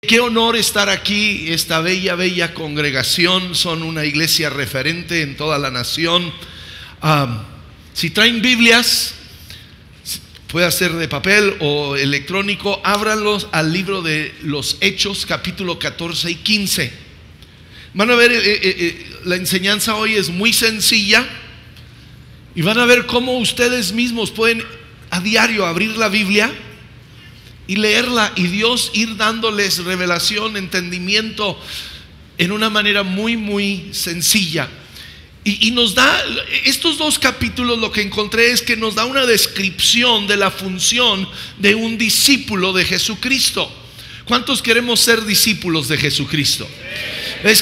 Qué honor estar aquí, esta bella congregación. Son una iglesia referente en toda la nación. Si traen Biblias, puede ser de papel o electrónico, ábranlos al libro de los Hechos, capítulo 14 y 15. Van a ver, la enseñanza hoy es muy sencilla y van a ver cómo ustedes mismos pueden a diario abrir la Biblia y leerla, y Dios ir dándoles revelación, entendimiento en una manera muy sencilla. Y nos da, estos dos capítulos, lo que encontré es que nos da una descripción de la función de un discípulo de Jesucristo. ¿Cuántos queremos ser discípulos de Jesucristo?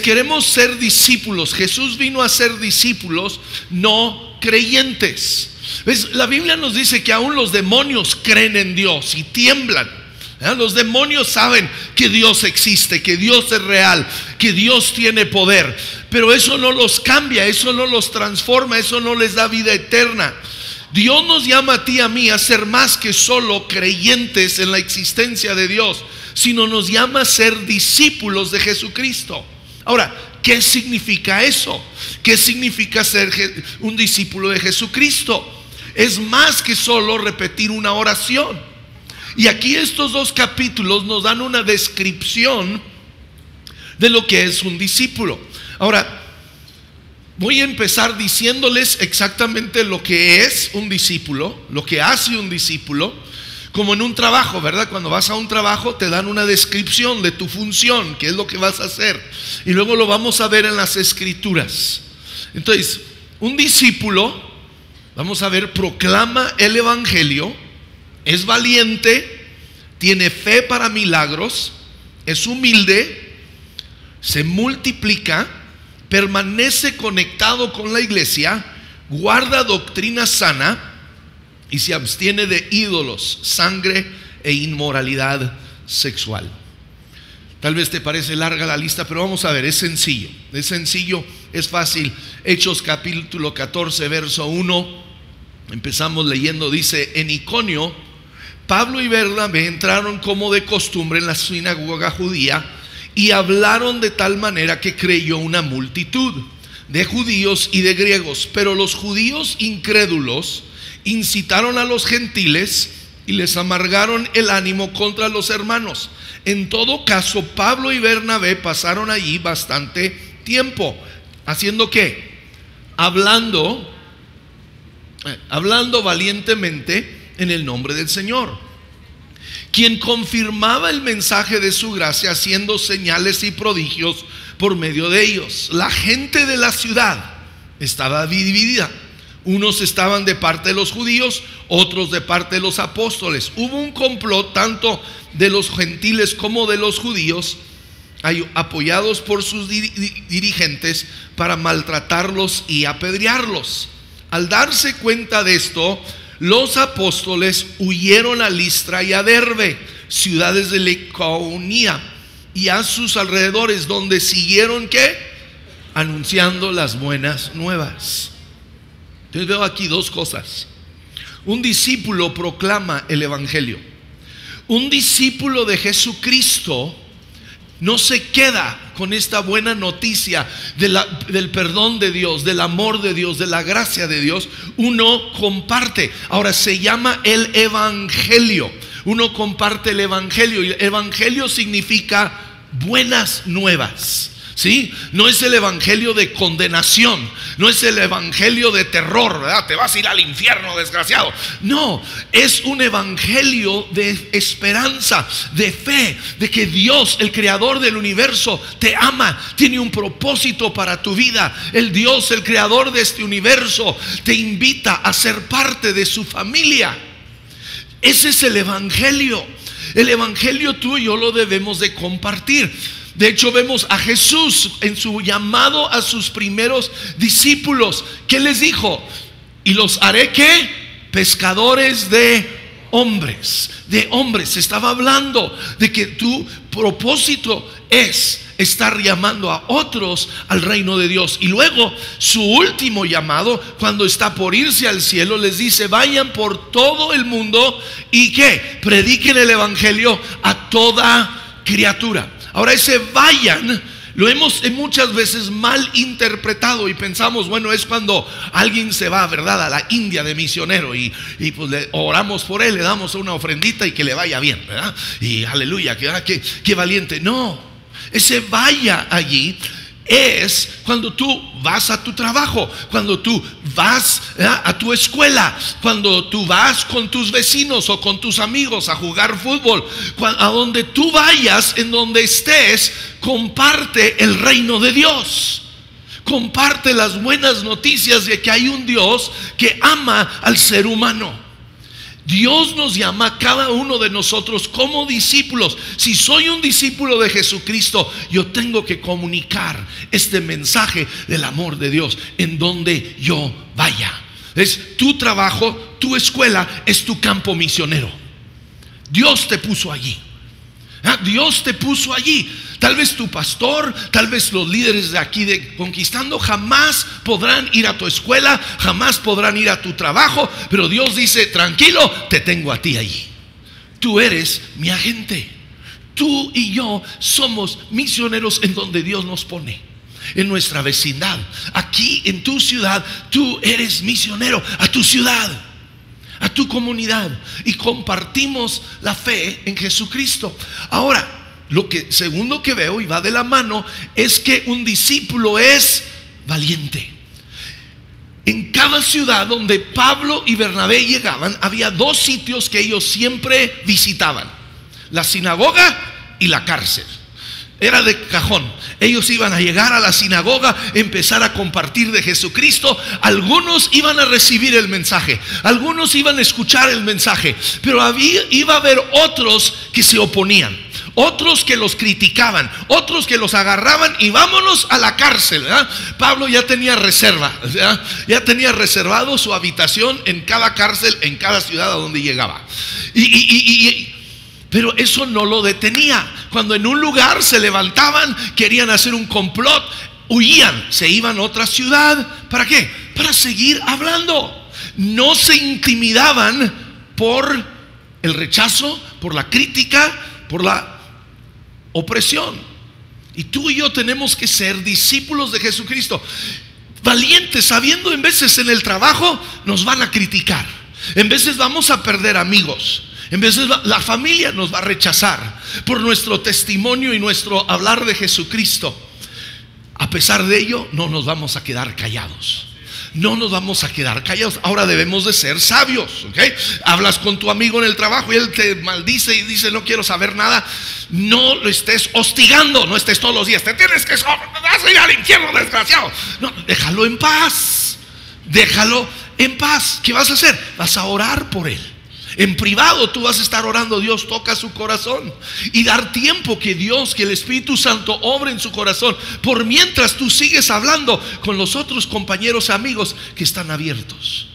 Queremos ser discípulos. Jesús vino a ser discípulos, no creyentes. La Biblia nos dice que aún los demonios creen en Dios y tiemblan. Los demonios saben que Dios existe, que Dios es real, que Dios tiene poder. Pero eso no los cambia, eso no los transforma, eso no les da vida eterna. Dios nos llama a ti y a mí a ser más que solo creyentes en la existencia de Dios, sino nos llama a ser discípulos de Jesucristo. Ahora, ¿qué significa eso? ¿Qué significa ser un discípulo de Jesucristo? Es más que solo repetir una oración. Y aquí estos dos capítulos nos dan una descripción de lo que es un discípulo. Ahora, voy a empezar diciéndoles exactamente lo que es un discípulo, lo que hace un discípulo, como en un trabajo, ¿verdad? Cuando vas a un trabajo te dan una descripción de tu función, qué es lo que vas a hacer. Y luego lo vamos a ver en las Escrituras. Entonces, un discípulo, vamos a ver, proclama el evangelio, es valiente, tiene fe para milagros, es humilde, se multiplica, permanece conectado con la iglesia, guarda doctrina sana y se abstiene de ídolos, sangre e inmoralidad sexual. Tal vez te parece larga la lista, pero vamos a ver, es sencillo, es fácil. Hechos capítulo 14, verso 1, empezamos leyendo, dice: en Iconio, Pablo y Bernabé entraron como de costumbre en la sinagoga judía y hablaron de tal manera que creyó una multitud de judíos y de griegos. Pero los judíos incrédulos incitaron a los gentiles y les amargaron el ánimo contra los hermanos. En todo caso, Pablo y Bernabé pasaron allí bastante tiempo. ¿Haciendo qué? Hablando valientemente en el nombre del Señor, quien confirmaba el mensaje de su gracia, haciendo señales y prodigios por medio de ellos. La gente de la ciudad estaba dividida. Unos estaban de parte de los judíos, otros de parte de los apóstoles. Hubo un complot tanto de los gentiles como de los judíos, apoyados por sus dirigentes, para maltratarlos y apedrearlos. Al darse cuenta de esto, los apóstoles huyeron a Listra y a Derbe, ciudades de Licaonia y a sus alrededores, donde siguieron ¿qué? Anunciando las buenas nuevas. Entonces veo aquí dos cosas. Un discípulo proclama el evangelio. Un discípulo de Jesucristo no se queda con esta buena noticia del perdón de Dios, del amor de Dios, de la gracia de Dios. Uno comparte. Ahora se llama el evangelio. Uno comparte el evangelio. Y el evangelio significa buenas nuevas. ¿Sí? No es el evangelio de condenación, no es el evangelio de terror, ¿verdad? Te vas a ir al infierno, desgraciado. No, es un evangelio de esperanza, de fe, de que Dios, el creador del universo, te ama, tiene un propósito para tu vida. El Dios, el creador de este universo, te invita a ser parte de su familia. Ese es el evangelio. El evangelio tú y yo lo debemos de compartir. De hecho, vemos a Jesús en su llamado a sus primeros discípulos. ¿Qué les dijo? Y los haré ¿qué? Pescadores de hombres. De hombres. Estaba hablando de que tu propósito es estar llamando a otros al reino de Dios. Y luego su último llamado, cuando está por irse al cielo, les dice: vayan por todo el mundo y ¿qué? Prediquen el evangelio a toda criatura. Ahora ese vayan lo hemos muchas veces mal interpretado y pensamos, bueno, es cuando alguien se va, ¿verdad?, a la India de misionero y pues le oramos por él, le damos una ofrendita y que le vaya bien, ¿verdad? Y aleluya, que valiente. No, ese vaya allí es cuando tú vas a tu trabajo, cuando tú vas a tu escuela, cuando tú vas con tus vecinos o con tus amigos a jugar fútbol. A donde tú vayas, en donde estés, comparte el reino de Dios. Comparte las buenas noticias de que hay un Dios que ama al ser humano. Dios nos llama a cada uno de nosotros como discípulos. Si soy un discípulo de Jesucristo, yo tengo que comunicar este mensaje del amor de Dios en donde yo vaya. Es tu trabajo, tu escuela, es tu campo misionero. Dios te puso allí. Dios te puso allí. Tal vez tu pastor, tal vez los líderes de aquí de Conquistando jamás podrán ir a tu escuela, jamás podrán ir a tu trabajo, pero Dios dice, tranquilo, te tengo a ti allí. Tú eres mi agente. Tú y yo somos misioneros en donde Dios nos pone, en nuestra vecindad. Aquí en tu ciudad, tú eres misionero a tu ciudad, a tu comunidad, y compartimos la fe en Jesucristo. Ahora, lo que segundo que veo y va de la mano es que un discípulo es valiente. En cada ciudad donde Pablo y Bernabé llegaban, había dos sitios que ellos siempre visitaban: la sinagoga y la cárcel. Era de cajón. Ellos iban a llegar a la sinagoga, empezar a compartir de Jesucristo. Algunos iban a recibir el mensaje, algunos iban a escuchar el mensaje, pero iba a haber otros que se oponían, otros que los criticaban, otros que los agarraban y vámonos a la cárcel, ¿verdad? Pablo ya tenía reserva, ¿verdad? Ya tenía reservado su habitación en cada cárcel, en cada ciudad a donde llegaba. Pero eso no lo detenía. Cuando en un lugar se levantaban, querían hacer un complot, huían, se iban a otra ciudad. ¿Para qué? Para seguir hablando. No se intimidaban por el rechazo, por la crítica, por la opresión. Y tú y yo tenemos que ser discípulos de Jesucristo, valientes, sabiendo en veces en el trabajo nos van a criticar, en veces vamos a perder amigos, en veces la familia nos va a rechazar por nuestro testimonio y nuestro hablar de Jesucristo. A pesar de ello, no nos vamos a quedar callados. No nos vamos a quedar callados. Ahora debemos de ser sabios, ¿ok? Hablas con tu amigo en el trabajo y él te maldice y dice no quiero saber nada. No lo estés hostigando. No estés todos los días, te tienes que vas a ir al infierno, desgraciado. No, déjalo en paz. Déjalo en paz. ¿Qué vas a hacer? Vas a orar por él. En privado tú vas a estar orando, Dios toca su corazón, y dar tiempo que Dios, que el Espíritu Santo obre en su corazón, por mientras tú sigues hablando con los otros compañeros, amigos que están abiertos,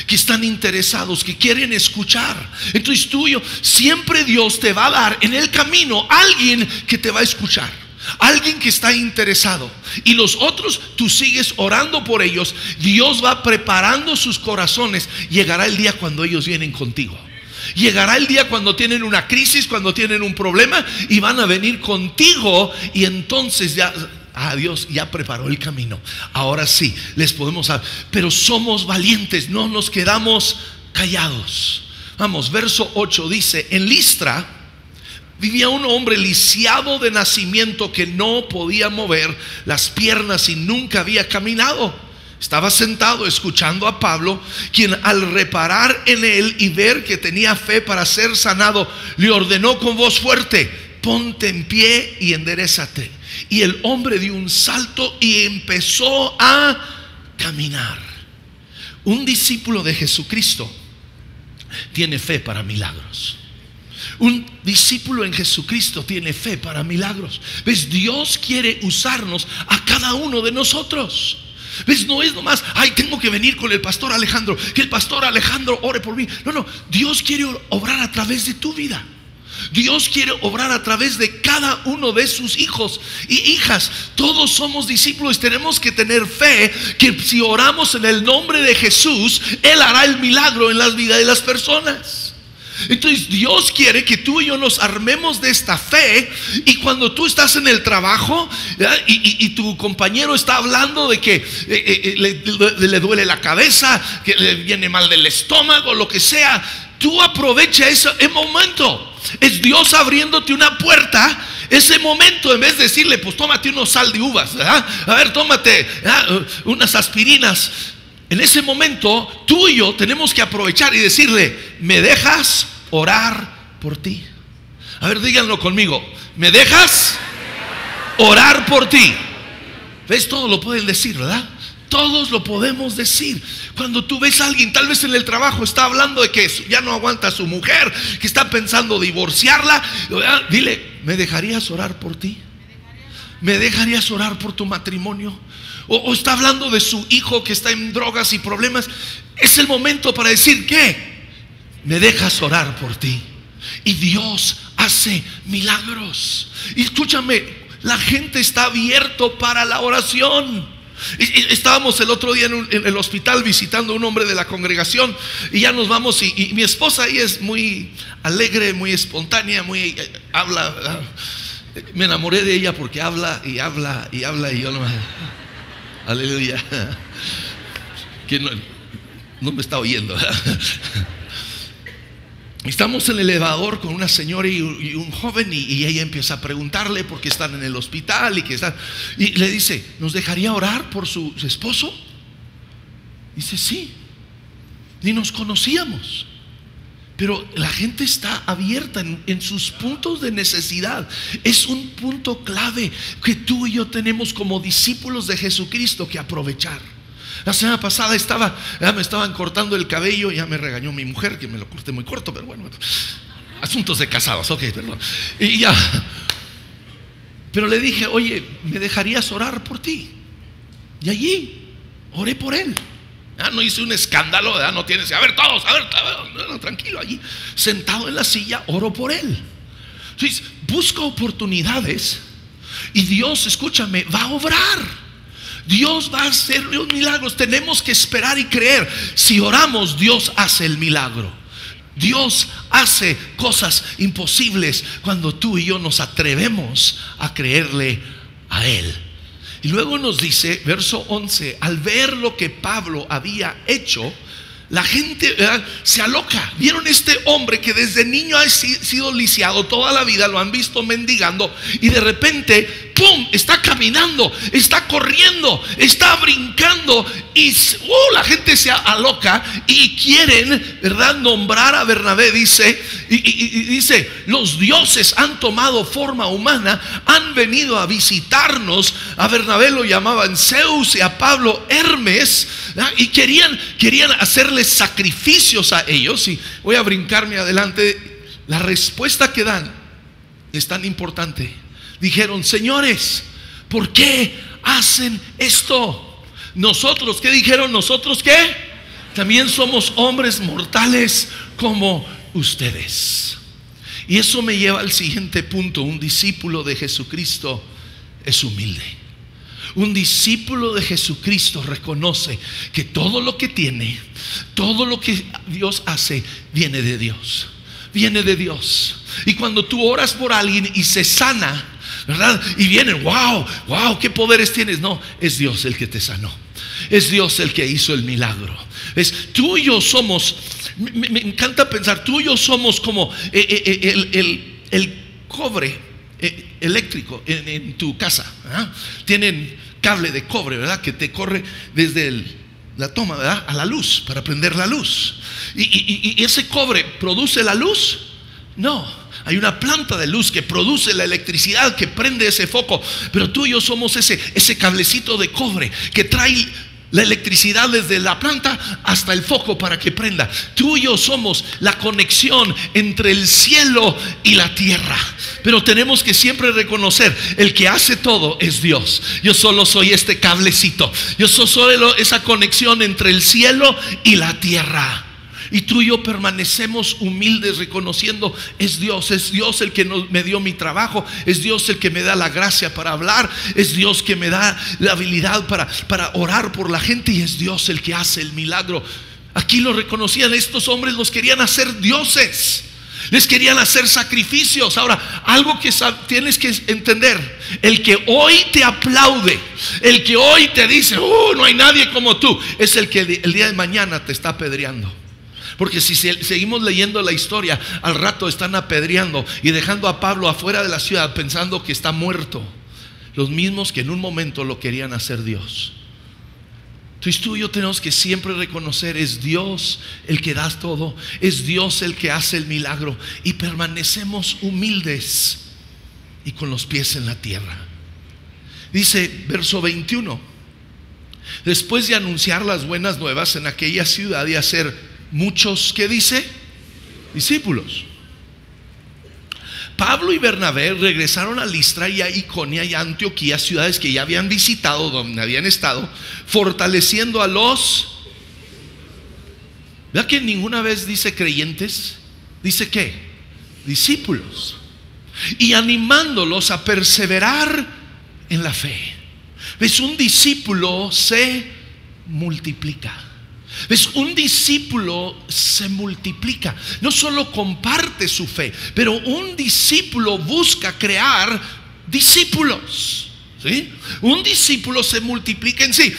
que están interesados, que quieren escuchar. Entonces tuyo, siempre Dios te va a dar en el camino alguien que te va a escuchar, alguien que está interesado. Y los otros, tú sigues orando por ellos. Dios va preparando sus corazones. Llegará el día cuando ellos vienen contigo. Llegará el día cuando tienen una crisis, cuando tienen un problema, y van a venir contigo. Y entonces ya, Dios ya preparó el camino. Ahora sí, les podemos hablar. Pero somos valientes, no nos quedamos callados. Vamos, verso 8 dice: en Listra vivía un hombre lisiado de nacimiento que no podía mover las piernas y nunca había caminado. Estaba sentado escuchando a Pablo, quien al reparar en él y ver que tenía fe para ser sanado, le ordenó con voz fuerte: ponte en pie y enderézate. Y el hombre dio un salto y empezó a caminar. Un discípulo de Jesucristo tiene fe para milagros. Un discípulo en Jesucristo tiene fe para milagros. ¿Ves? Dios quiere usarnos a cada uno de nosotros. ¿Ves? No es nomás, ay, tengo que venir con el pastor Alejandro, que el pastor Alejandro ore por mí. No, no, Dios quiere obrar a través de tu vida. Dios quiere obrar a través de cada uno de sus hijos y hijas. Todos somos discípulos. Tenemos que tener fe que si oramos en el nombre de Jesús, Él hará el milagro en las vidas de las personas. Entonces Dios quiere que tú y yo nos armemos de esta fe. Y cuando tú estás en el trabajo y tu compañero está hablando de que le duele la cabeza, que le viene mal del estómago, lo que sea, tú aprovecha ese momento. Es Dios abriéndote una puerta. Ese momento, en vez de decirle, pues tómate unos sal de uvas, ¿verdad? A ver, tómate unas aspirinas. En ese momento, tú y yo tenemos que aprovechar y decirle: ¿me dejas orar por ti? A ver, díganlo conmigo: ¿me dejas orar por ti? ¿Ves? Todos lo pueden decir, ¿verdad? Todos lo podemos decir. Cuando tú ves a alguien, tal vez en el trabajo, está hablando de que ya no aguanta a su mujer, que está pensando divorciarla, ¿verdad? Dile: ¿me dejarías orar por ti? ¿Me dejarías orar por tu matrimonio? O está hablando de su hijo que está en drogas y problemas. Es el momento para decir: ¿qué? ¿Me dejas orar por ti? Y Dios hace milagros. Y escúchame, la gente está abierto para la oración. Estábamos el otro día en el hospital visitando a un hombre de la congregación, y ya nos vamos, y mi esposa ahí es muy alegre, muy espontánea, habla, ¿verdad? Me enamoré de ella porque habla y habla y habla, y yo no, aleluya, que no me está oyendo, ¿verdad? Estamos en el elevador con una señora y un joven, y ella empieza a preguntarle por qué están en el hospital y le dice: ¿nos dejaría orar por su esposo? Dice: sí, ni nos conocíamos. Pero la gente está abierta en sus puntos de necesidad. Es un punto clave que tú y yo tenemos como discípulos de Jesucristo que aprovechar. La semana pasada me estaban cortando el cabello. Ya me regañó mi mujer que me lo corté muy corto, pero bueno, asuntos de casados, ok, perdón. Y ya, pero le dije: oye, ¿me dejarías orar por ti? Y allí oré por él. No hice un escándalo, no tienes, a ver todos, no, tranquilo, allí sentado en la silla, oro por él. Entonces, busca oportunidades y Dios, escúchame, va a obrar. Dios va a hacer los milagros. Tenemos que esperar y creer. Si oramos, Dios hace el milagro. Dios hace cosas imposibles cuando tú y yo nos atrevemos a creerle a Él. Y luego nos dice, verso 11: al ver lo que Pablo había hecho, la gente se aloca. Vieron este hombre que desde niño ha sido lisiado toda la vida, lo han visto mendigando, y de repente, ¡pum!, está caminando, está corriendo, está brincando, y la gente se aloca y quieren, ¿verdad?, nombrar a Bernabé. Dice, y dice: los dioses han tomado forma humana, han venido a visitarnos. A Bernabé lo llamaban Zeus y a Pablo Hermes, ¿verdad? Y querían hacerles sacrificios a ellos. Y voy a brincarme adelante. La respuesta que dan es tan importante. Dijeron: señores, ¿por qué hacen esto? Nosotros, ¿qué dijeron? ¿Nosotros qué? También somos hombres mortales como ustedes. Y eso me lleva al siguiente punto. Un discípulo de Jesucristo es humilde. Un discípulo de Jesucristo reconoce que todo lo que tiene, todo lo que Dios hace, viene de Dios. Viene de Dios. Y cuando tú oras por alguien y se sana, ¿verdad?, y vienen: wow, qué poderes tienes. No, es Dios el que te sanó. Es Dios el que hizo el milagro. Tú y yo somos, me encanta pensar, tú y yo somos como el cobre eléctrico en tu casa, ¿verdad? Tienen cable de cobre, ¿verdad?, que te corre desde la toma, ¿verdad?, a la luz, para prender la luz. ¿Y ese cobre produce la luz? No. Hay una planta de luz que produce la electricidad, que prende ese foco. Pero tú y yo somos ese cablecito de cobre que trae la electricidad desde la planta hasta el foco para que prenda. Tú y yo somos la conexión entre el cielo y la tierra. Pero tenemos que siempre reconocer: el que hace todo es Dios. Yo solo soy este cablecito. Yo soy esa conexión entre el cielo y la tierra. Y tú y yo permanecemos humildes, reconociendo: es Dios el que me dio mi trabajo, es Dios el que me da la gracia para hablar, es Dios que me da la habilidad para orar por la gente, y es Dios el que hace el milagro. Aquí lo reconocían, estos hombres los querían hacer dioses, les querían hacer sacrificios. Ahora, algo que tienes que entender: el que hoy te aplaude, el que hoy te dice no hay nadie como tú, es el que el día de mañana te está apedreando. Porque si seguimos leyendo la historia, al rato están apedreando y dejando a Pablo afuera de la ciudad pensando que está muerto. Los mismos que en un momento lo querían hacer Dios. Entonces tú y yo tenemos que siempre reconocer: es Dios el que da todo, es Dios el que hace el milagro, y permanecemos humildes y con los pies en la tierra. Dice verso 21: después de anunciar las buenas nuevas en aquella ciudad y hacer muchos, ¿qué dice? Discípulos. Pablo y Bernabé regresaron a Listra y a Iconio y a Antioquía, ciudades que ya habían visitado, donde habían estado, fortaleciendo a los... ¿Vea que ninguna vez dice creyentes? ¿Dice qué? Discípulos. Y animándolos a perseverar en la fe. ¿Ves? Un discípulo se multiplica. ¿Ves? Un discípulo se multiplica. No solo comparte su fe, pero un discípulo busca crear discípulos. ¿Sí? Un discípulo se multiplica en sí.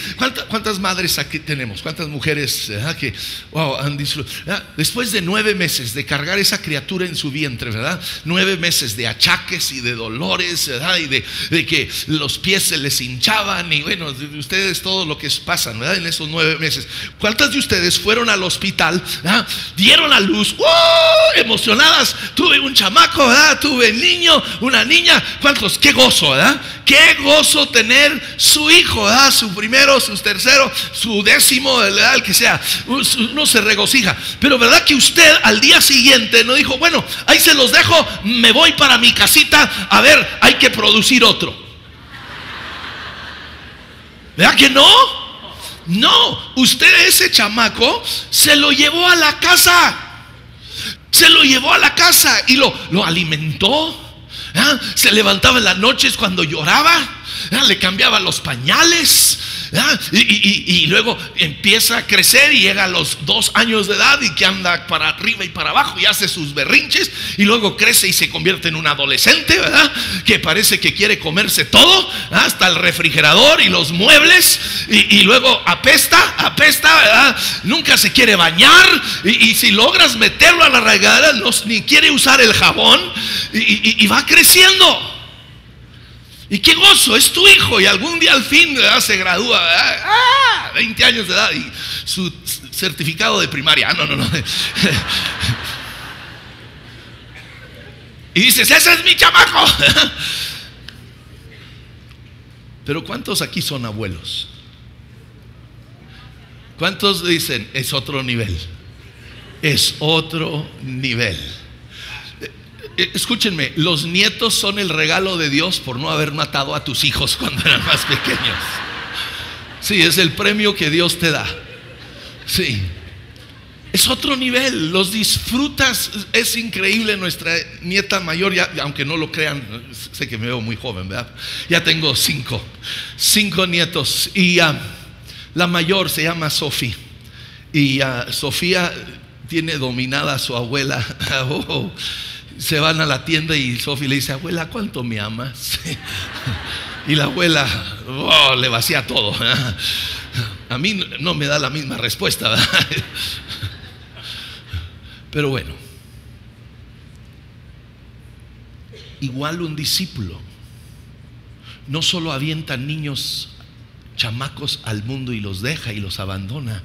¿Cuántas madres aquí tenemos? ¿Cuántas mujeres que han disfrutado? Después de 9 meses de cargar esa criatura en su vientre, ¿verdad? 9 meses de achaques y de dolores, ¿verdad? Y de que los pies se les hinchaban. Y bueno, ustedes todo lo que pasan, ¿verdad? En esos 9 meses. ¿Cuántas de ustedes fueron al hospital, ¿verdad? Dieron a luz, emocionadas? Tuve un chamaco, ¿verdad? Tuve un niño, una niña. ¿Cuántos? Qué gozo, ¿verdad? Qué gozo tener su hijo, ¿verdad? Su primero, su tercero, su 10º, ¿verdad? El que sea. Uno se regocija. Pero ¿verdad que usted al día siguiente no dijo: bueno, ahí se los dejo, me voy para mi casita, a ver, hay que producir otro? ¿Verdad que no? No, usted ese chamaco se lo llevó a la casa. Se lo llevó a la casa y lo alimentó. Se levantaba en las noches cuando lloraba, le cambiaba los pañales, y luego empieza a crecer y llega a los 2 años de edad y que anda para arriba y para abajo y hace sus berrinches, y luego crece y se convierte en un adolescente, ¿verdad? Que parece que quiere comerse todo, hasta el refrigerador y los muebles, y luego apesta, ¿verdad? Nunca se quiere bañar, y si logras meterlo a la regadera ni quiere usar el jabón, y va creciendo. Y qué gozo, es tu hijo, y algún día al fin, ¿verdad? Se gradúa, ¿verdad? 20 años de edad y su certificado de primaria. No. Y dices: ese es mi chamaco. Pero ¿cuántos aquí son abuelos? ¿Cuántos dicen: es otro nivel? Es otro nivel. Escúchenme, los nietos son el regalo de Dios por no haber matado a tus hijos cuando eran más pequeños. Sí, es el premio que Dios te da. Sí, es otro nivel, los disfrutas. Es increíble. Nuestra nieta mayor, ya, aunque no lo crean, sé que me veo muy joven, ¿verdad? Ya tengo 5 nietos. Y la mayor se llama Sofía. Y Sofía tiene dominada a su abuela. Se van a la tienda y Sofía le dice: abuela, ¿cuánto me amas? Y la abuela le vacía todo. A mí no me da la misma respuesta, ¿verdad? Pero bueno, igual un discípulo no solo avienta niños, chamacos al mundo y los deja y los abandona,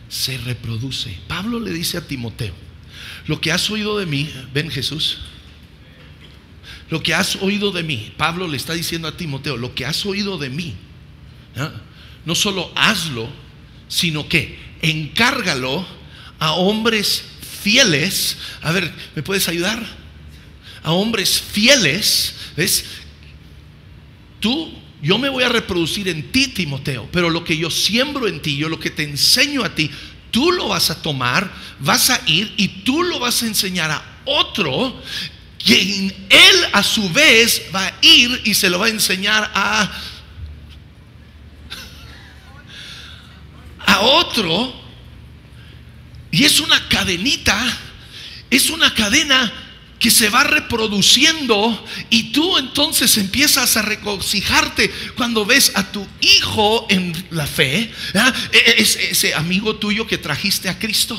se reproduce. Pablo le dice a Timoteo: lo que has oído de mí, ven Jesús, lo que has oído de mí. Pablo le está diciendo a Timoteo: lo que has oído de mí, no solo hazlo, sino que encárgalo a hombres fieles. A ver, ¿me puedes ayudar? A hombres fieles. ¿Ves? Yo me voy a reproducir en ti, Timoteo, pero lo que yo siembro en ti, yo lo que te enseño a ti, tú lo vas a tomar, vas a ir y tú lo vas a enseñar a otro, quien él a su vez va a ir y se lo va a enseñar a otro. Y es una cadenita, es una cadena que se va reproduciendo, y tú entonces empiezas a regocijarte cuando ves a tu hijo en la fe, ese amigo tuyo que trajiste a Cristo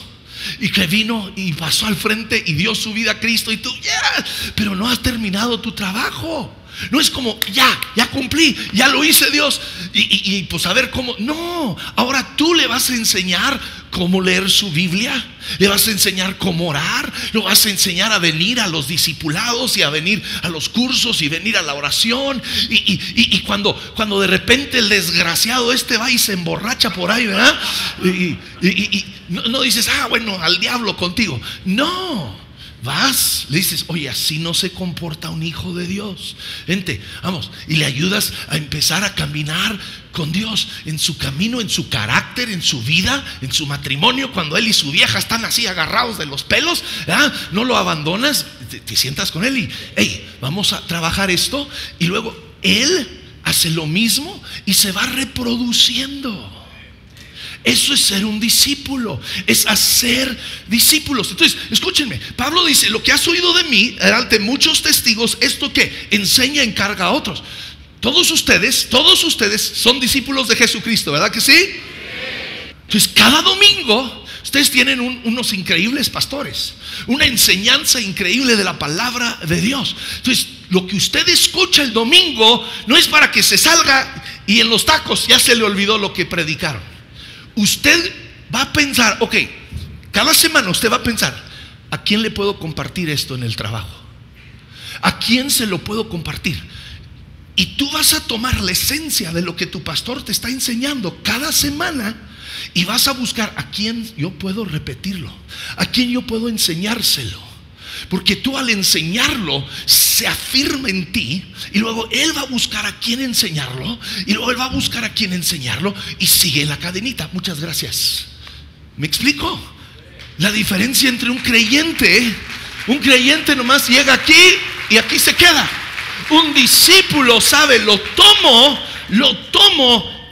y que vino y pasó al frente y dio su vida a Cristo, y tú pero no has terminado tu trabajo. No es como ya cumplí, ya lo hice, Dios, y pues a ver cómo. No, ahora tú le vas a enseñar cómo leer su Biblia, le vas a enseñar cómo orar, lo vas a enseñar a venir a los discipulados y a venir a los cursos y venir a la oración. Y cuando de repente el desgraciado va y se emborracha por ahí, ¿verdad? Y no dices, bueno, al diablo contigo. No. Vas, le dices, oye, así no se comporta un hijo de Dios. Vente, vamos, y le ayudas a empezar a caminar con Dios en su camino, en su carácter, en su vida, en su matrimonio. Cuando él y su vieja están así agarrados de los pelos, no lo abandonas, te sientas con él y vamos a trabajar esto. Y luego él hace lo mismo y se va reproduciendo. Eso es ser un discípulo, es hacer discípulos. Entonces, escúchenme, Pablo dice, lo que has oído de mí ante muchos testigos, esto que enseña, encarga a otros. Todos ustedes son discípulos de Jesucristo, ¿verdad que sí? Entonces, cada domingo ustedes tienen unos increíbles pastores, una enseñanza increíble de la palabra de Dios. Entonces, lo que usted escucha el domingo no es para que se salga y en los tacos ya se le olvidó lo que predicaron. Usted va a pensar, cada semana usted va a pensar, ¿a quién le puedo compartir esto en el trabajo? ¿A quién se lo puedo compartir? Y tú vas a tomar la esencia de lo que tu pastor te está enseñando cada semana y vas a buscar a quién yo puedo repetirlo, a quién yo puedo enseñárselo. Porque tú al enseñarlo se afirma en ti, y luego él va a buscar a quién enseñarlo, y luego él va a buscar a quién enseñarlo, y sigue la cadenita. Muchas gracias. ¿Me explico? La diferencia entre un creyente nomás llega aquí y aquí se queda. Un discípulo sabe, lo tomo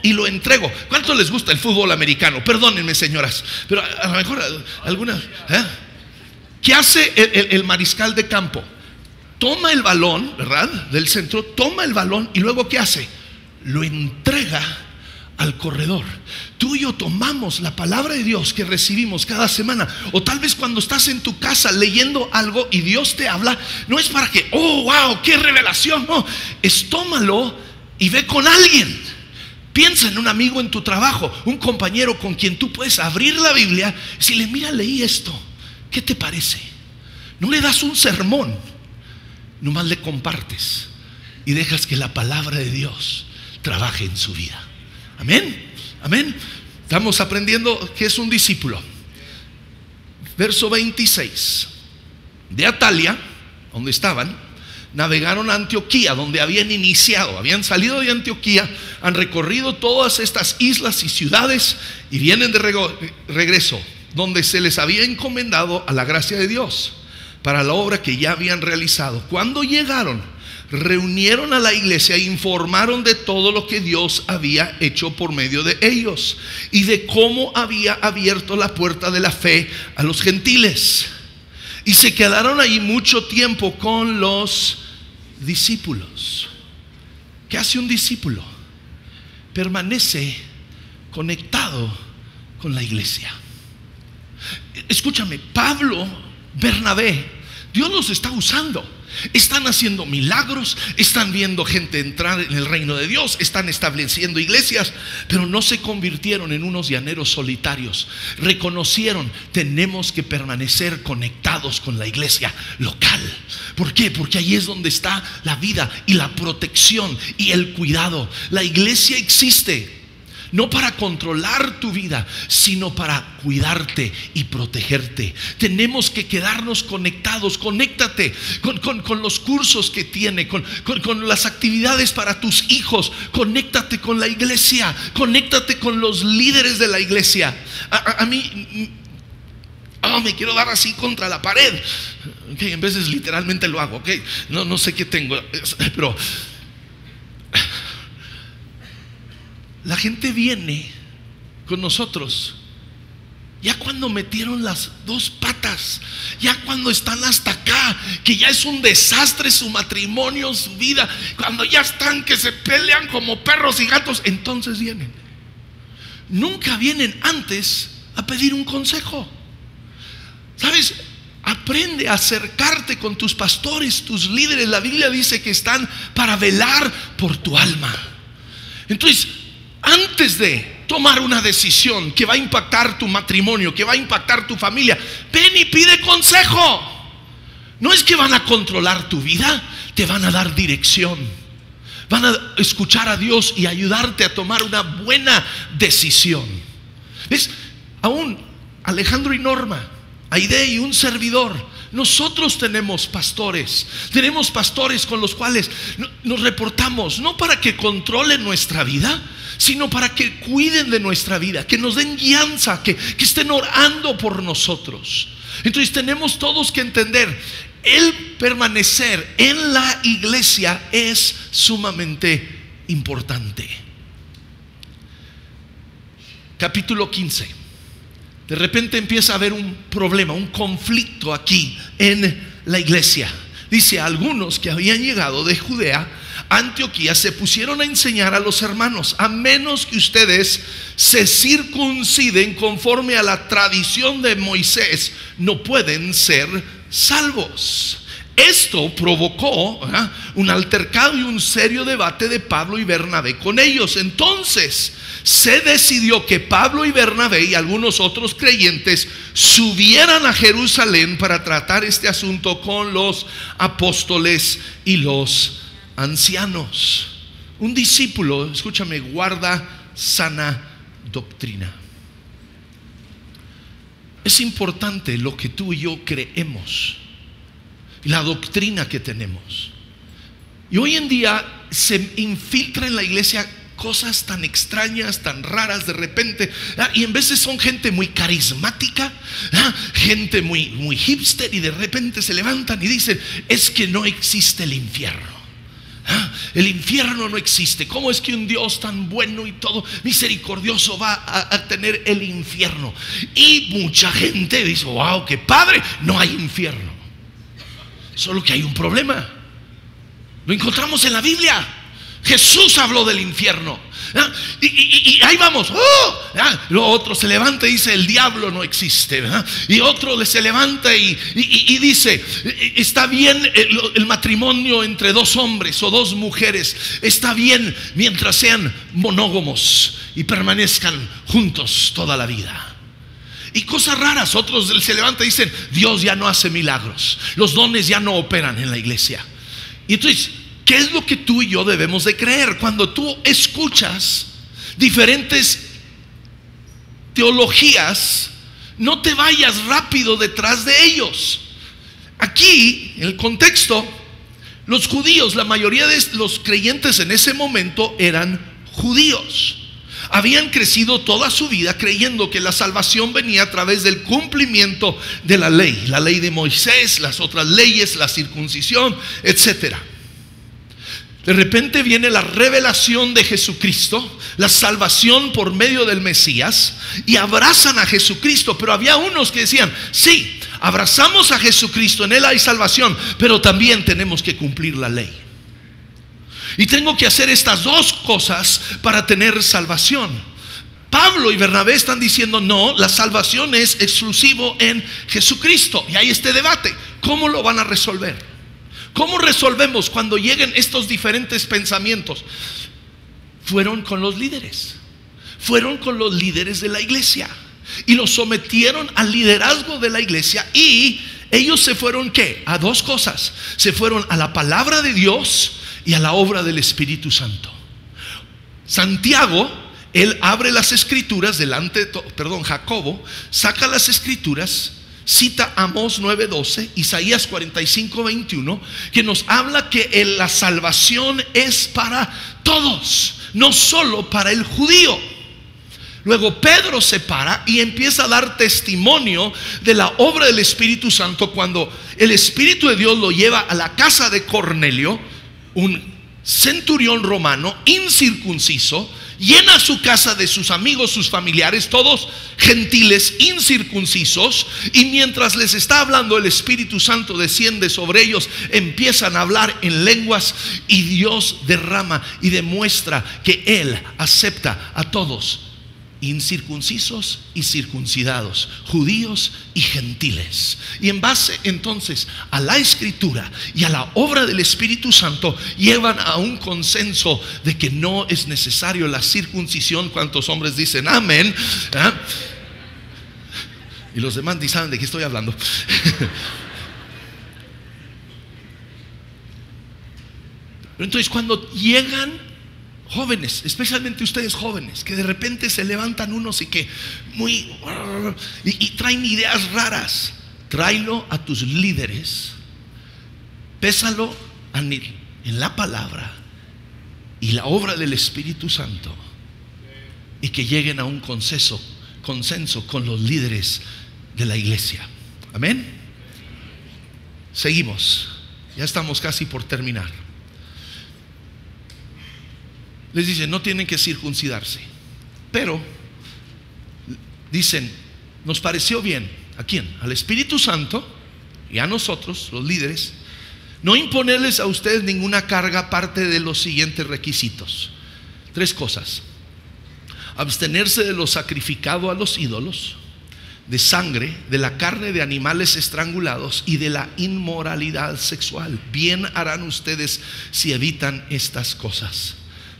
y lo entrego. ¿Cuánto les gusta el fútbol americano? Perdónenme, señoras, pero a lo mejor algunas, ¿qué hace el mariscal de campo? Toma el balón, ¿verdad? Del centro, toma el balón y luego ¿qué hace? Lo entrega al corredor. Tú y yo tomamos la palabra de Dios que recibimos cada semana, o tal vez cuando estás en tu casa leyendo algo y Dios te habla, no es para que, wow, qué revelación, no, es tómalo y ve con alguien. Piensa en un amigo en tu trabajo, un compañero con quien tú puedes abrir la Biblia y decirle, mira, leí esto, ¿qué te parece? No le das un sermón, nomás le compartes y dejas que la palabra de Dios trabaje en su vida. Amén, amén. Estamos aprendiendo qué es un discípulo. Verso 26. De Atalia, donde estaban, navegaron a Antioquía, donde habían iniciado. Habían salido de Antioquía, han recorrido todas estas islas y ciudades y vienen de regreso, donde se les había encomendado a la gracia de Dios para la obra que ya habían realizado. Cuando llegaron, reunieron a la iglesia e informaron de todo lo que Dios había hecho por medio de ellos y de cómo había abierto la puerta de la fe a los gentiles. Y se quedaron ahí mucho tiempo con los discípulos. ¿Qué hace un discípulo? Permanece conectado con la iglesia. Escúchame, Pablo, Bernabé, Dios los está usando. Están haciendo milagros, están viendo gente entrar en el reino de Dios, están estableciendo iglesias, pero no se convirtieron en unos llaneros solitarios. Reconocieron, tenemos que permanecer conectados con la iglesia local. ¿Por qué? Porque ahí es donde está la vida y la protección y el cuidado. La iglesia existe no para controlar tu vida, sino para cuidarte y protegerte. Tenemos que quedarnos conectados. Conéctate con los cursos que tiene, con las actividades para tus hijos. Conéctate con la iglesia, conéctate con los líderes de la iglesia. A mí me quiero dar así contra la pared. En veces literalmente lo hago. No sé qué tengo, pero la gente viene con nosotros Ya cuando metieron las dos patas, ya cuando están hasta acá, que ya es un desastre su matrimonio, su vida, cuando ya están que se pelean como perros y gatos, entonces vienen. Nunca vienen antes a pedir un consejo. ¿Sabes? Aprende a acercarte con tus pastores, tus líderes. La Biblia dice que están para velar por tu alma. Entonces, antes de tomar una decisión que va a impactar tu matrimonio, que va a impactar tu familia, ven y pide consejo. No es que van a controlar tu vida, te van a dar dirección. Van a escuchar a Dios y ayudarte a tomar una buena decisión. ¿Ves? Aún Alejandro y Norma, Aide y un servidor, nosotros tenemos pastores con los cuales nos reportamos, no para que controlen nuestra vida, sino para que cuiden de nuestra vida, que nos den guianza, que estén orando por nosotros. Entonces tenemos todos que entender, el permanecer en la iglesia es sumamente importante. Capítulo 15. De repente empieza a haber un problema, un conflicto aquí en la iglesia. Dice: algunos que habían llegado de Judea a Antioquía se pusieron a enseñar a los hermanos: a menos que ustedes se circunciden conforme a la tradición de Moisés, no pueden ser salvos. Esto provocó un altercado y un serio debate de Pablo y Bernabé con ellos. Entonces se decidió que Pablo y Bernabé y algunos otros creyentes subieran a Jerusalén para tratar este asunto con los apóstoles y los ancianos. Un discípulo, escúchame, guarda sana doctrina. Es importante lo que tú y yo creemos, la doctrina que tenemos. Y hoy en día se infiltra en la iglesia cosas tan extrañas, tan raras de repente, y en veces son gente muy carismática, gente muy hipster, y de repente se levantan y dicen: es que no existe el infierno. El infierno no existe. ¿Cómo es que un Dios tan bueno y todo misericordioso va a tener el infierno? Y mucha gente dice: wow, qué padre, no hay infierno. Solo que hay un problema. Lo encontramos en la Biblia. Jesús habló del infierno. Y ahí vamos. Lo otro se levanta y dice: el diablo no existe. Y otro se levanta y dice: está bien el matrimonio entre dos hombres o dos mujeres, está bien mientras sean monógamos y permanezcan juntos toda la vida. Y cosas raras. Otros se levantan y dicen: Dios ya no hace milagros, los dones ya no operan en la iglesia. Y entonces, ¿qué es lo que tú y yo debemos de creer? Cuando tú escuchas diferentes teologías, no te vayas rápido detrás de ellos. Aquí, en el contexto, los judíos, la mayoría de los creyentes en ese momento eran judíos. Habían crecido toda su vida creyendo que la salvación venía a través del cumplimiento de la ley de Moisés, las otras leyes, la circuncisión, etcétera. De repente viene la revelación de Jesucristo, la salvación por medio del Mesías, y abrazan a Jesucristo. Pero había unos que decían: sí, abrazamos a Jesucristo, en Él hay salvación, pero también tenemos que cumplir la ley. Y tengo que hacer estas dos cosas para tener salvación. Pablo y Bernabé están diciendo: no, la salvación es exclusivo en Jesucristo. Y hay este debate. ¿Cómo lo van a resolver? ¿Cómo resolvemos cuando lleguen estos diferentes pensamientos? Fueron con los líderes. Fueron con los líderes de la iglesia y los sometieron al liderazgo de la iglesia. Y ellos se fueron, ¿qué? A dos cosas. Se fueron a la palabra de Dios y a la obra del Espíritu Santo. Santiago, él abre las escrituras Jacobo saca las escrituras, cita Amós 9:12, Isaías 45:21, que nos habla que la salvación es para todos, no solo para el judío. Luego Pedro se para y empieza a dar testimonio de la obra del Espíritu Santo cuando el Espíritu de Dios lo lleva a la casa de Cornelio, un centurión romano incircunciso, llena su casa de sus amigos, sus familiares, todos gentiles, incircuncisos, y mientras les está hablando el Espíritu Santo desciende sobre ellos, empiezan a hablar en lenguas y Dios derrama y demuestra que Él acepta a todos, incircuncisos y circuncidados, judíos y gentiles. Y en base entonces a la Escritura y a la obra del Espíritu Santo, llevan a un consenso de que no es necesario la circuncisión. ¿Cuántos hombres dicen amén? ¿Ah? Y los demás ni saben de qué estoy hablando. Pero entonces cuando llegan jóvenes, especialmente ustedes jóvenes, que de repente se levantan unos y que y traen ideas raras, tráelo a tus líderes, pésalo en la palabra y la obra del Espíritu Santo, y que lleguen a un consenso con los líderes de la iglesia. Amén. Seguimos, ya estamos casi por terminar. Les dicen, no tienen que circuncidarse, pero dicen, nos pareció bien. ¿A quién? Al Espíritu Santo y a nosotros, los líderes, no imponerles a ustedes ninguna carga aparte de los siguientes requisitos. 3 cosas: abstenerse de lo sacrificado a los ídolos, de sangre, de la carne de animales estrangulados y de la inmoralidad sexual. Bien harán ustedes si evitan estas cosas.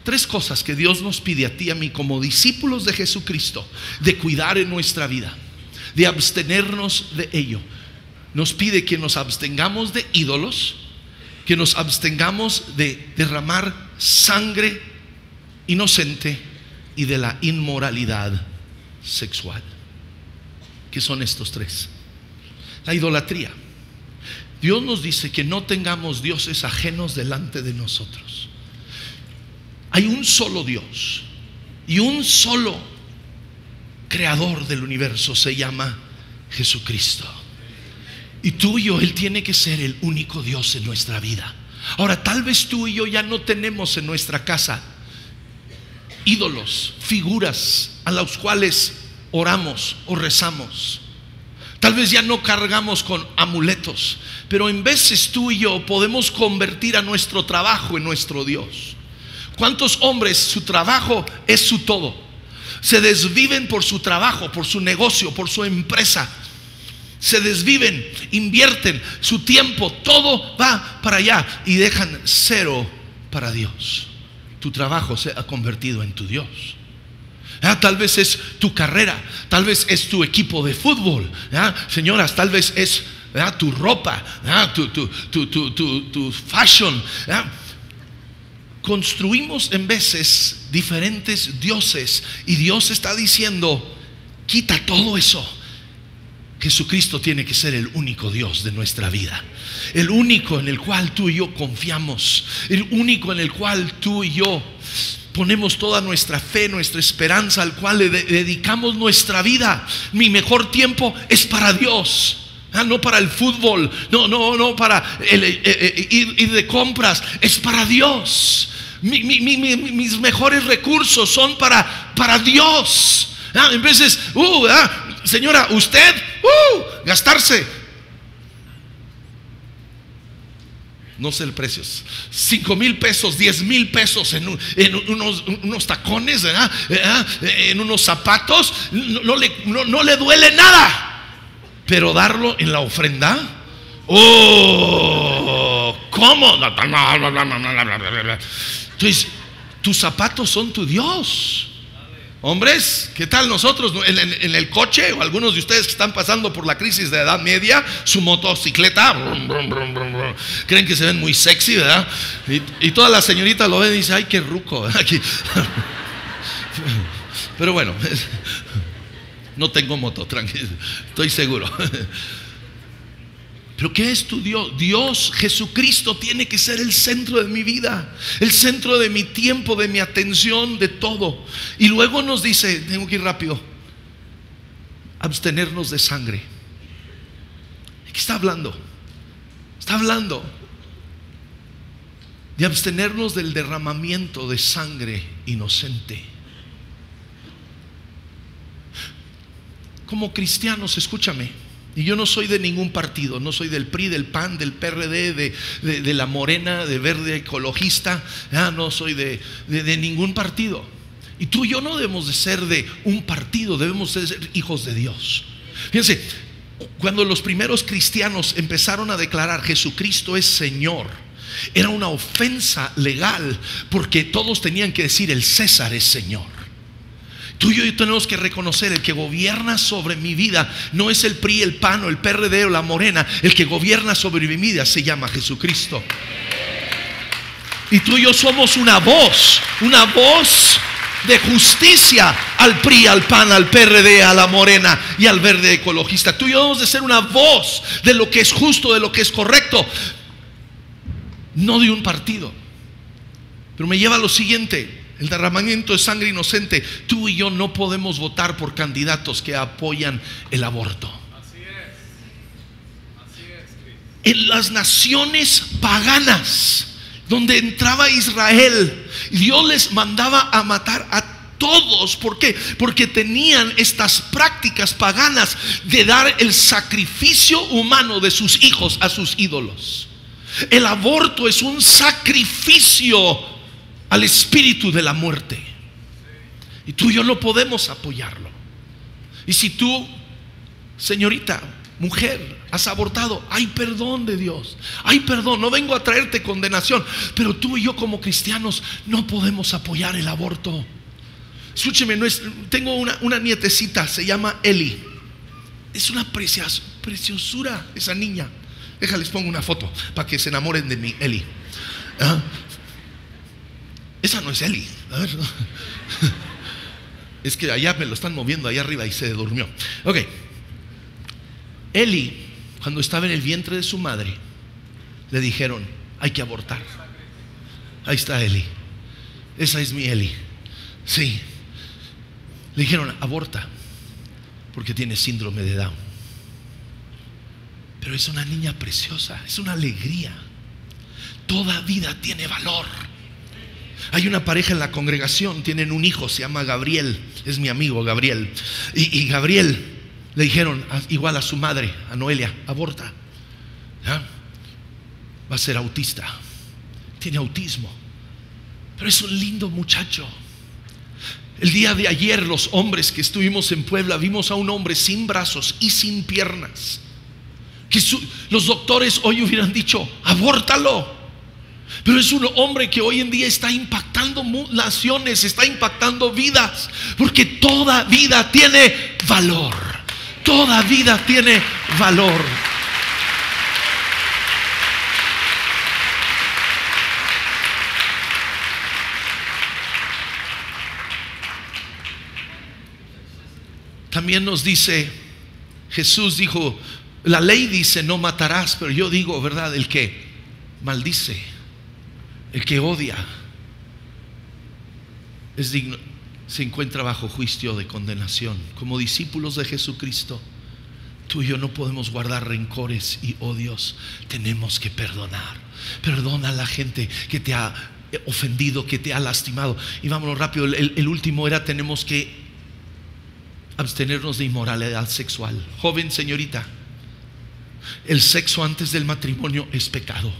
3 cosas que Dios nos pide a ti y a mí como discípulos de Jesucristo de cuidar en nuestra vida, de abstenernos de ello. Nos pide que nos abstengamos de ídolos, que nos abstengamos de derramar sangre inocente y de la inmoralidad sexual. ¿Qué son estos 3? La idolatría. Dios nos dice que no tengamos dioses ajenos delante de nosotros. Hay un solo Dios y un solo creador del universo, se llama Jesucristo. Y tú y yo, Él tiene que ser el único Dios en nuestra vida. Ahora, tal vez tú y yo ya no tenemos en nuestra casa ídolos, figuras a las cuales oramos o rezamos. Tal vez ya no cargamos con amuletos, pero en veces tú y yo podemos convertir a nuestro trabajo en nuestro Dios. ¿Cuántos hombres su trabajo es su todo? Se desviven por su trabajo, por su negocio, por su empresa. Se desviven, invierten su tiempo, todo va para allá y dejan 0 para Dios. Tu trabajo se ha convertido en tu Dios. Tal vez es tu carrera, tal vez es tu equipo de fútbol, señoras, tal vez es tu ropa, tu fashion. Construimos en veces diferentes dioses y Dios está diciendo, quita todo eso. Jesucristo tiene que ser el único Dios de nuestra vida, el único en el cual tú y yo confiamos, el único en el cual tú y yo ponemos toda nuestra fe, nuestra esperanza, al cual le dedicamos nuestra vida. Mi mejor tiempo es para Dios. No para el fútbol, no para ir de compras, es para Dios. Mis mejores recursos son para Dios. En veces, señora, usted gastarse, no sé el precio, 5,000 pesos, 10,000 pesos en unos tacones, en unos zapatos, no le duele nada. Pero darlo en la ofrenda, ¿cómo? Entonces, tus zapatos son tu Dios. Hombres, ¿qué tal nosotros en el coche? O algunos de ustedes que están pasando por la crisis de edad media, su motocicleta, creen que se ven muy sexy, ¿verdad? Y todas las señoritas lo ven y dicen, ay, qué ruco aquí. Pero bueno, no tengo moto, tranquilo, estoy seguro. Pero ¿qué es tu Dios? Dios, Jesucristo, tiene que ser el centro de mi vida, el centro de mi tiempo, de mi atención, de todo. Y luego nos dice, tengo que ir rápido, abstenernos de sangre. ¿De qué está hablando? Está hablando de abstenernos del derramamiento de sangre inocente. como cristianos, escúchame, y yo no soy de ningún partido, no soy del PRI, del PAN, del PRD, de la Morena, de Verde Ecologista, no soy de ningún partido. Y tú y yo no debemos de ser de un partido, debemos de ser hijos de Dios. Fíjense, cuando los primeros cristianos empezaron a declarar Jesucristo es Señor, era una ofensa legal, porque todos tenían que decir el César es Señor. Tú y yo tenemos que reconocer: el que gobierna sobre mi vida no es el PRI, el PAN o el PRD o la Morena. El que gobierna sobre mi vida se llama Jesucristo. Y tú y yo somos una voz de justicia al PRI, al PAN, al PRD, a la Morena y al Verde Ecologista. Tú y yo debemos de ser una voz de lo que es justo, de lo que es correcto, no de un partido. Pero me lleva a lo siguiente: el derramamiento de sangre inocente. Tú y yo no podemos votar por candidatos que apoyan el aborto. Así es. En las naciones paganas donde entraba Israel, Dios les mandaba a matar a todos. ¿Por qué? Porque tenían estas prácticas paganas de dar el sacrificio humano de sus hijos a sus ídolos. El aborto es un sacrificio al espíritu de la muerte, y tú y yo no podemos apoyarlo. Y si tú, señorita, mujer, has abortado, hay perdón de Dios, hay perdón. No vengo a traerte condenación, pero tú y yo como cristianos no podemos apoyar el aborto. Escúcheme, tengo una nietecita, se llama Eli. Es una preciosura esa niña. Déjales, pongo una foto para que se enamoren de mi Eli. Esa no es Eli. A ver. Es que allá me lo están moviendo allá arriba y se durmió. Ok. Eli, cuando estaba en el vientre de su madre, le dijeron: hay que abortar. Ahí está Eli. Esa es mi Eli. Sí. Le dijeron: aborta, porque tiene síndrome de Down. Pero es una niña preciosa, es una alegría. Toda vida tiene valor. Hay una pareja en la congregación, tienen un hijo, se llama Gabriel, es mi amigo Gabriel. Y Gabriel le dijeron, igual a su madre, a Noelia: aborta. Va a ser autista, tiene autismo, pero es un lindo muchacho. El día de ayer, los hombres que estuvimos en Puebla, vimos a un hombre sin brazos y sin piernas, que los doctores hoy hubieran dicho: abórtalo. Pero es un hombre que hoy en día está impactando naciones, está impactando vidas, porque toda vida tiene valor. Toda vida tiene valor. También nos dice, Jesús dijo, la ley dice no matarás, pero yo digo, ¿verdad? El que maldice, el que odia, es digno, se encuentra bajo juicio de condenación. Como discípulos de Jesucristo, tú y yo no podemos guardar rencores y odios. Tenemos que perdonar. Perdona a la gente que te ha ofendido, que te ha lastimado. Y vámonos rápido, el último era: tenemos que abstenernos de inmoralidad sexual. Joven, señorita, el sexo antes del matrimonio es pecado.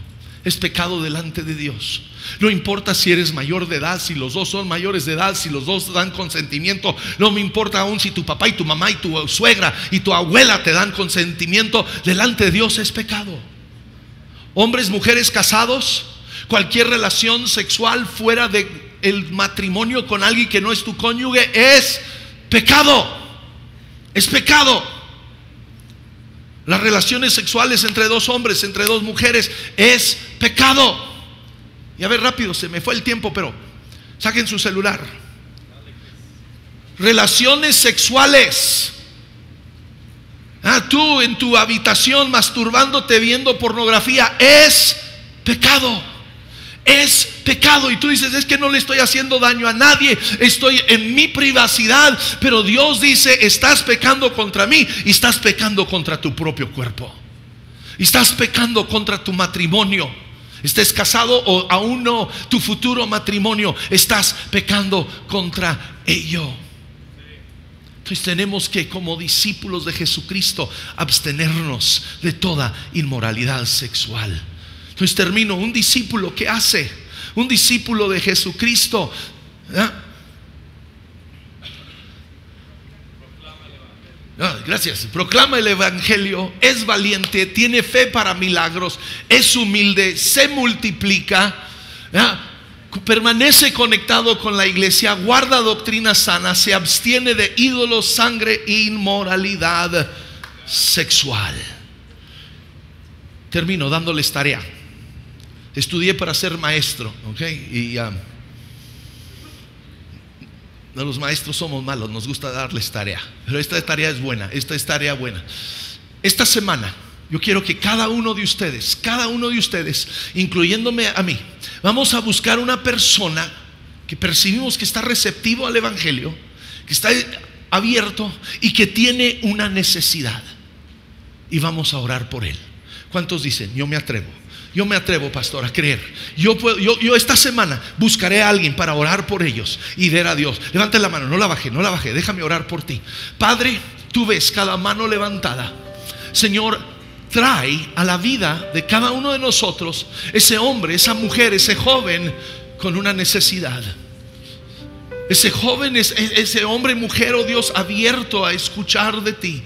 Es pecado delante de Dios. No importa si eres mayor de edad, si los dos son mayores de edad, si los dos dan consentimiento. No me importa aún si tu papá y tu mamá y tu suegra y tu abuela te dan consentimiento. Delante de Dios es pecado. Hombres, mujeres casados, cualquier relación sexual fuera del matrimonio con alguien que no es tu cónyuge es pecado. Es pecado. Las relaciones sexuales entre dos hombres, entre dos mujeres, es pecado. Y a ver, rápido, se me fue el tiempo, pero saquen su celular. Relaciones sexuales. Tú en tu habitación masturbándote, viendo pornografía, es pecado. Es pecado. Y tú dices: es que no le estoy haciendo daño a nadie, estoy en mi privacidad. Pero Dios dice: estás pecando contra mí y estás pecando contra tu propio cuerpo. Y estás pecando contra tu matrimonio. Estés casado o aún no, tu futuro matrimonio, estás pecando contra ello. Entonces tenemos que, como discípulos de Jesucristo, abstenernos de toda inmoralidad sexual. Entonces termino. Un discípulo, ¿qué hace? Un discípulo de Jesucristo, gracias. Proclama el evangelio, es valiente, tiene fe para milagros, es humilde, se multiplica, permanece conectado con la iglesia, guarda doctrina sana, se abstiene de ídolos, sangre e inmoralidad sexual. Termino dándoles tarea. Estudié para ser maestro, y los maestros somos malos, nos gusta darles tarea, pero esta tarea es buena, esta es tarea buena. Esta semana yo quiero que cada uno de ustedes, incluyéndome a mí, vamos a buscar una persona que percibimos que está receptivo al evangelio, que está abierto y que tiene una necesidad, y vamos a orar por él. ¿Cuántos dicen: yo me atrevo? Yo me atrevo, pastor, a creer. Yo esta semana buscaré a alguien para orar por ellos y ver a Dios. Levante la mano, no la bajé, déjame orar por ti. Padre, tú ves cada mano levantada. Señor, trae a la vida de cada uno de nosotros ese hombre, esa mujer, ese joven con una necesidad. Ese joven, ese hombre, mujer, oh Dios, abierto a escuchar de ti.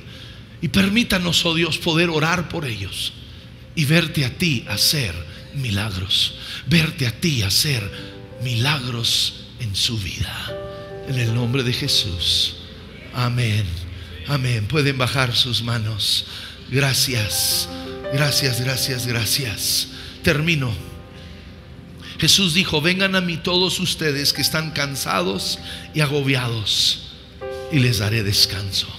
Y permítanos, oh Dios, poder orar por ellos y verte a ti hacer milagros, verte a ti hacer milagros en su vida, en el nombre de Jesús. Amén, amén. Pueden bajar sus manos. Gracias, gracias, gracias, gracias. Termino. Jesús dijo: vengan a mí todos ustedes que están cansados y agobiados, y les daré descanso.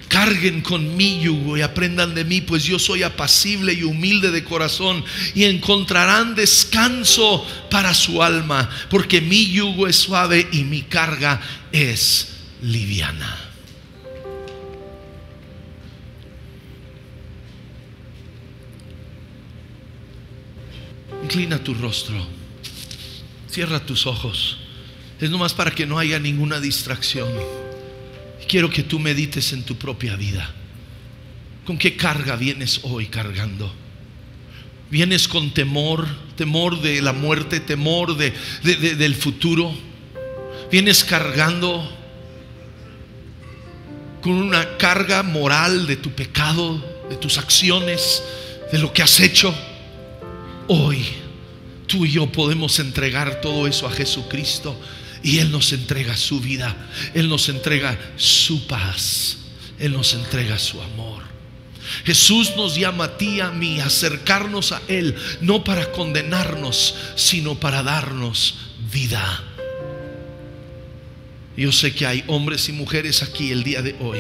Carguen con mi yugo y aprendan de mí, pues yo soy apacible y humilde de corazón, y encontrarán descanso para su alma, porque mi yugo es suave y mi carga es liviana. Inclina tu rostro, cierra tus ojos. Es nomás para que no haya ninguna distracción. Quiero que tú medites en tu propia vida. ¿Con qué carga vienes hoy cargando? ¿Vienes con temor? Temor de la muerte, temor del futuro. ¿Vienes cargando con una carga moral de tu pecado, de tus acciones, de lo que has hecho? Hoy tú y yo podemos entregar todo eso a Jesucristo, y Él nos entrega su vida, Él nos entrega su paz, Él nos entrega su amor. Jesús nos llama a ti y a mí a acercarnos a Él, no para condenarnos, sino para darnos vida. Yo sé que hay hombres y mujeres aquí el día de hoy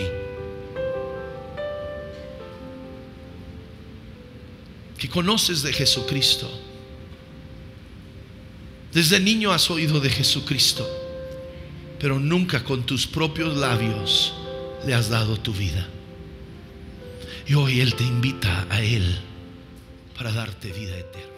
que conoces de Jesucristo. Desde niño has oído de Jesucristo, pero nunca con tus propios labios le has dado tu vida. Y hoy Él te invita a Él para darte vida eterna.